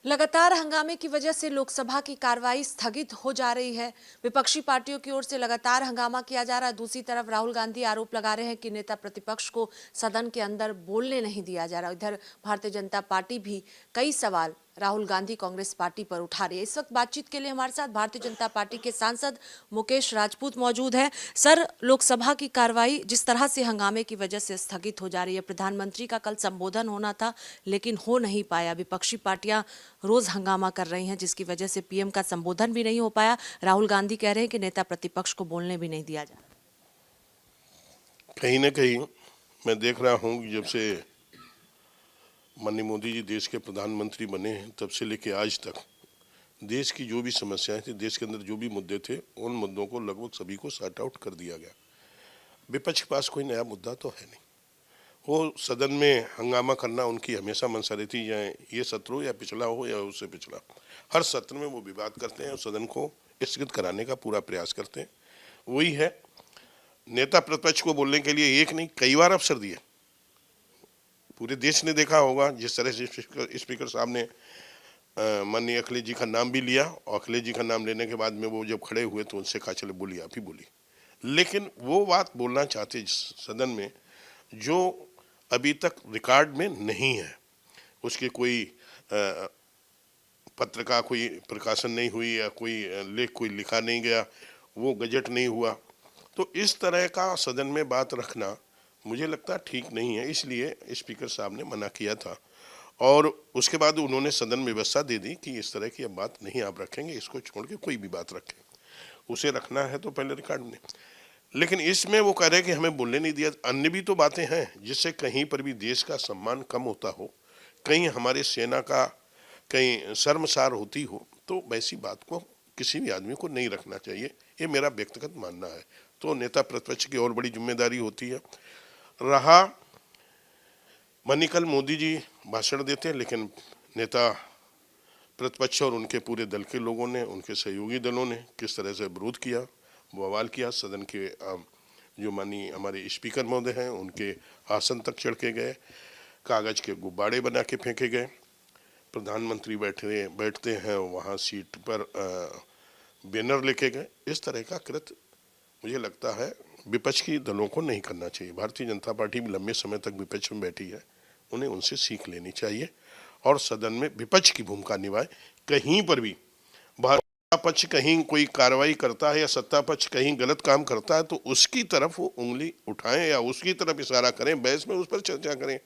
लगातार हंगामे की वजह से लोकसभा की कार्रवाई स्थगित हो जा रही है। विपक्षी पार्टियों की ओर से लगातार हंगामा किया जा रहा है। दूसरी तरफ राहुल गांधी आरोप लगा रहे हैं कि नेता प्रतिपक्ष को सदन के अंदर बोलने नहीं दिया जा रहा। इधर भारतीय जनता पार्टी भी कई सवाल राहुल गांधी कांग्रेस पार्टी पर उठा रही है। इस वक्त बातचीत के लिए हमारे साथ भारतीय जनता पार्टी के सांसद मुकेश राजपूत मौजूद हैं। सर, लोकसभा की कार्रवाई जिस तरह से हंगामे की वजह से स्थगित हो जा रही है, प्रधानमंत्री का कल संबोधन होना था लेकिन हो नहीं पाया। विपक्षी पार्टियां रोज हंगामा कर रही हैं जिसकी वजह से पीएम का संबोधन भी नहीं हो पाया। राहुल गांधी कह रहे हैं कि नेता प्रतिपक्ष को बोलने भी नहीं दिया जा रहा। कहीं ना कहीं मैं देख रहा हूं कि जब से माननीय मोदी जी देश के प्रधानमंत्री बने हैं तब से लेके आज तक देश की जो भी समस्याएं थी, देश के अंदर जो भी मुद्दे थे, उन मुद्दों को लगभग सभी को सॉर्ट आउट कर दिया गया। विपक्ष के पास कोई नया मुद्दा तो है नहीं। वो सदन में हंगामा करना उनकी हमेशा मंशा रहती, चाहे ये सत्र हो या पिछला हो या उससे पिछला, हर सत्र में वो विवाद करते हैं और सदन को स्थगित कराने का पूरा प्रयास करते हैं। वही है, नेता प्रतिपक्ष को बोलने के लिए एक नहीं कई बार अवसर दिए। पूरे देश ने देखा होगा जिस तरह से स्पीकर साहब ने माननीय अखिलेश जी का नाम भी लिया और अखिलेश जी का नाम लेने के बाद में वो जब खड़े हुए तो उनसे कहा चले बोलिए, आप ही बोली। लेकिन वो बात बोलना चाहते सदन में जो अभी तक रिकॉर्ड में नहीं है, उसके कोई पत्र का कोई प्रकाशन नहीं हुई या कोई लेख कोई लिखा नहीं गया, वो गजट नहीं हुआ, तो इस तरह का सदन में बात रखना मुझे लगता ठीक नहीं है। इसलिए स्पीकर साहब ने मना किया था और उसके बाद उन्होंने सदन में व्यवस्था दे दी कि इस तरह की अब बात नहीं आप रखेंगे, इसको छोड़ के कोई भी बात रखें। उसे रखना है तो पहले रिकॉर्ड में, लेकिन इसमें वो कह रहे हैं कि हमें बोलने नहीं दिया। अन्य भी तो बातें हैं जिससे कहीं पर भी देश का सम्मान कम होता हो, कहीं हमारे सेना का कहीं शर्मसार होती हो, तो वैसी बात को किसी भी आदमी को नहीं रखना चाहिए। ये मेरा व्यक्तिगत मानना है। तो नेता प्रतिपक्ष की और बड़ी जिम्मेदारी होती है। रहा मानी कल मोदी जी भाषण देते हैं, लेकिन नेता प्रतिपक्ष और उनके पूरे दल के लोगों ने, उनके सहयोगी दलों ने किस तरह से विरोध किया, बवाल किया। सदन के जो मानी हमारे स्पीकर महोदय हैं उनके आसन तक चढ़ के गए, कागज के गुब्बारे बना के फेंके गए। प्रधानमंत्री बैठते हैं वहाँ सीट पर बैनर लेके गए। इस तरह का कृत्य मुझे लगता है विपक्ष की दलों को नहीं करना चाहिए। भारतीय जनता पार्टी भी लंबे समय तक विपक्ष में बैठी है, उन्हें उनसे सीख लेनी चाहिए और सदन में विपक्ष की भूमिका निभाए। कहीं पर भी सत्ता पक्ष कहीं कोई कार्रवाई करता है या सत्ता पक्ष कहीं गलत काम करता है तो उसकी तरफ वो उंगली उठाएं या उसकी तरफ इशारा करें, बहस में उस पर चर्चा करें,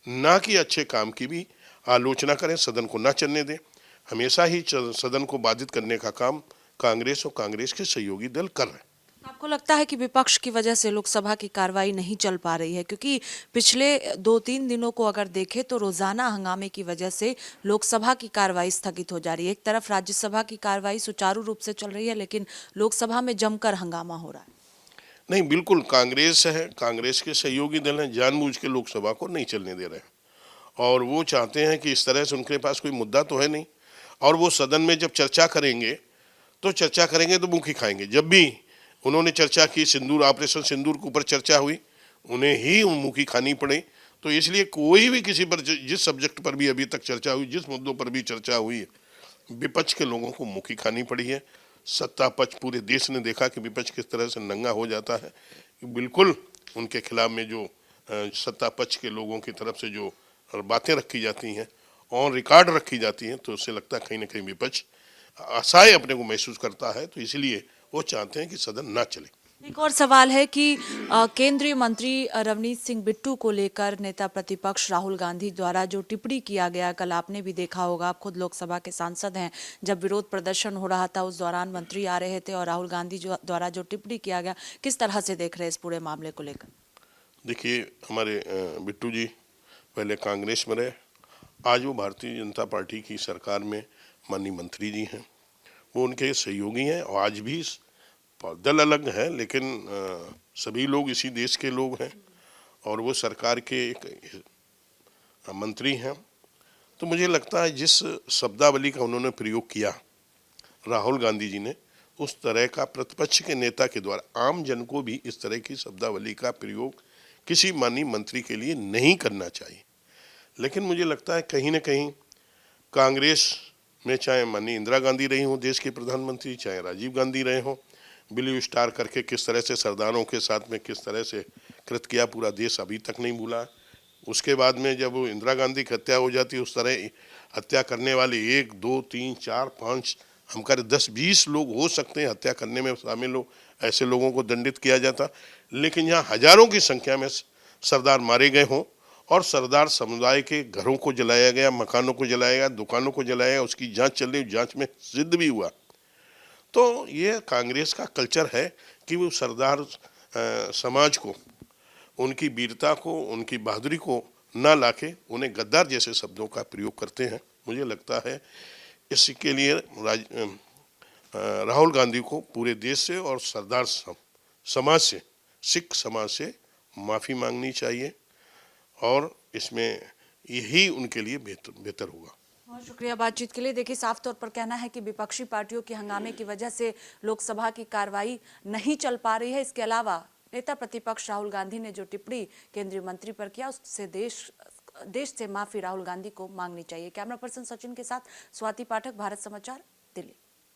ना कि अच्छे काम की भी आलोचना करें, सदन को ना चलने दें। हमेशा ही सदन को बाधित करने का काम कांग्रेस और कांग्रेस के सहयोगी दल कर रहे हैं। आपको लगता है कि विपक्ष की वजह से लोकसभा की कार्रवाई नहीं चल पा रही है? क्योंकि पिछले 2-3 दिनों को अगर देखें तो रोजाना हंगामे की वजह से लोकसभा की कार्रवाई स्थगित हो जा रही है। एक तरफ राज्यसभा की कार्रवाई सुचारू रूप से चल रही है लेकिन लोकसभा में जमकर हंगामा हो रहा है। नहीं, बिल्कुल कांग्रेस है, कांग्रेस के सहयोगी दल हैं, जानबूझ के लोकसभा को नहीं चलने दे रहे हैं और वो चाहते हैं कि इस तरह से उनके पास कोई मुद्दा तो है नहीं और वो सदन में जब चर्चा करेंगे तो मुंह की खाएंगे। जब भी उन्होंने चर्चा की, सिंदूर ऑपरेशन सिंदूर के ऊपर चर्चा हुई, उन्हें ही मुंह की खानी पड़ी। तो इसलिए कोई भी किसी पर जिस सब्जेक्ट पर भी अभी तक चर्चा हुई, जिस मुद्दों पर भी चर्चा हुई, विपक्ष के लोगों को मुंह की खानी पड़ी है। सत्ता पक्ष पूरे देश ने देखा कि विपक्ष किस तरह से नंगा हो जाता है। बिल्कुल उनके खिलाफ में जो सत्ता पक्ष के लोगों की तरफ से जो बातें रखी जाती हैं, ऑन रिकॉर्ड रखी जाती हैं, तो उससे लगता है कहीं ना कहीं विपक्ष असहाय अपने को महसूस करता है। तो इसलिए वो चाहते हैं कि सदन ना चले। एक और सवाल है कि केंद्रीय मंत्री रवनीत सिंह बिट्टू को लेकर नेता प्रतिपक्ष राहुल गांधी द्वारा जो टिप्पणी किया गया, कल आपने भी देखा होगा, आप खुद लोकसभा के सांसद हैं, जब विरोध प्रदर्शन हो रहा था उस दौरान मंत्री आ रहे थे और राहुल गांधी द्वारा जो टिप्पणी किया गया, किस तरह से देख रहे हैं इस पूरे मामले को लेकर? देखिए, हमारे बिट्टू जी पहले कांग्रेस में रहे, आज वो भारतीय जनता पार्टी की सरकार में माननीय मंत्री जी हैं, वो उनके सहयोगी हैं और आज भी दल अलग है लेकिन सभी लोग इसी देश के लोग हैं और वो सरकार के एक मंत्री हैं। तो मुझे लगता है जिस शब्दावली का उन्होंने प्रयोग किया राहुल गांधी जी ने, उस तरह का प्रतिपक्ष के नेता के द्वारा आम जन को भी इस तरह की शब्दावली का प्रयोग किसी माननीय मंत्री के लिए नहीं करना चाहिए। लेकिन मुझे लगता है कहीं ना कहीं कांग्रेस में चाहे माननीय इंदिरा गांधी रही हो देश की प्रधानमंत्री, चाहे राजीव गांधी रहे हो, ब्लू स्टार करके किस तरह से सरदारों के साथ में किस तरह से कृत किया, पूरा देश अभी तक नहीं भूला। उसके बाद में जब वो इंदिरा गांधी की हत्या हो जाती, उस तरह हत्या करने वाले 1 2 3 4 5 हम कह रहे 10-20 लोग हो सकते हैं हत्या करने में शामिल हो, ऐसे लोगों को दंडित किया जाता। लेकिन यहाँ हजारों की संख्या में सरदार मारे गए हों और सरदार समुदाय के घरों को जलाया गया, मकानों को जलाया गया, दुकानों को जलाया गया, उसकी जांच चल रही, जांच में सिद्ध भी हुआ। तो ये कांग्रेस का कल्चर है कि वो सरदार समाज को, उनकी वीरता को, उनकी बहादुरी को ना लाके उन्हें गद्दार जैसे शब्दों का प्रयोग करते हैं। मुझे लगता है इसके लिए राहुल गांधी को पूरे देश से और सरदार समाज से, सिख समाज से माफ़ी मांगनी चाहिए और इसमें यही उनके लिए बेहतर होगा। बहुत शुक्रिया बातचीत के लिए। देखिए, साफ तौर पर कहना है कि विपक्षी पार्टियों के हंगामे की वजह से लोकसभा की कार्रवाई नहीं चल पा रही है। इसके अलावा नेता प्रतिपक्ष राहुल गांधी ने जो टिप्पणी केंद्रीय मंत्री पर किया, उससे देश से माफी राहुल गांधी को मांगनी चाहिए। कैमरा पर्सन सचिन के साथ स्वाति पाठक, भारत समाचार, दिल्ली।